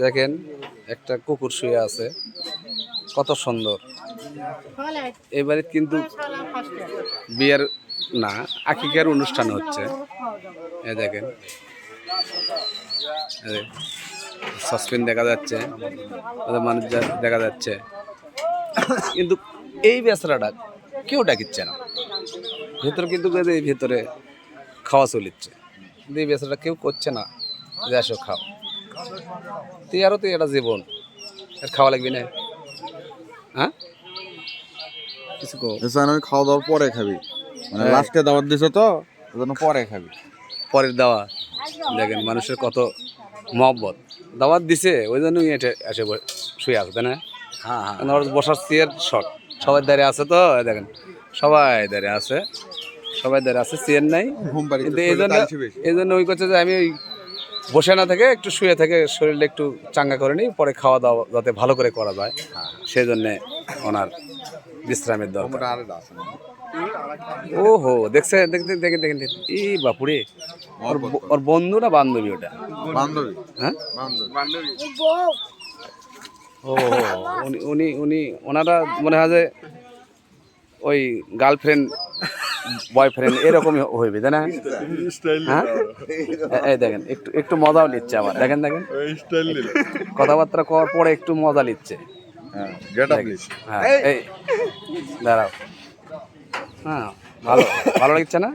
দেখেন একটা কুকুর শুয়ে আছে, কত সুন্দর। এবারে কিন্তু বিয়ের না, আকিকার অনুষ্ঠান হচ্ছে। এই দেখেন, সসপেন দেখা যাচ্ছে, মানুষ দেখা যাচ্ছে, কিন্তু এই বেচারাটা কেউ ডাকিচ্ছে না। ভেতরে কিন্তু ভেতরে খাওয়া চলিচ্ছে, কিন্তু এই বেচারাটা কেউ করছে না যে আসো খাও। তুই আরো তুই এটা জীবন, আর খাওয়া লাগবি না? হ্যাঁ, কিছু কো আমি খাওয়া দাওয়ার পরে খাবি, মানে লাস্টে দাওয়াত দিছো তো ওজন্য পরে খাবি। পরের দাওয়া। দেখেন মানুষের কত মহব্বত, দাওয়াত দিছে ওই জন্যই এটা এসে শুয়ে আছে, তাই না? হ্যাঁ কারণ ওর বসার চেয়ার শর্ট, সবাই দাঁড়িয়ে আছে তো, দেখেন সবাই দাঁড়িয়ে আছে, সবাই দাঁড়িয়ে আছে, চেয়ার নাই। কিন্তু এই জন্য ওই করছে যে আমি ওই বসে না থেকে একটু শুয়ে থেকে শরীরটা একটু চাঙ্গা করে নিই, পরে খাওয়া দাওয়া যাতে ভালো করে করা যায়, সেই জন্যে ওনার বিশ্রামের দরকার। ও হো, দেখছে, দেখেন দেখেন দেখেন, ই বাপুরে, ওর বন্ধু না বান্ধবী ওটা? বান্ধবী। হ্যাঁ, বান্ধবী। ও উনি উনি ওনারা মনে হয় যে ওই গার্লফ্রেন্ড বয়ফ্রেন্ড এরকমই হইবে, তাই না? হ্যাঁ, এই দেখেন একটু একটু মজাও নিচ্ছে আবার, দেখেন দেখেন কথাবার্তা কওয়ার পরে একটু মজা নিচ্ছে। হ্যাঁ, এই দাঁড়াও, হ্যাঁ, ভালো ভালো লাগছে না?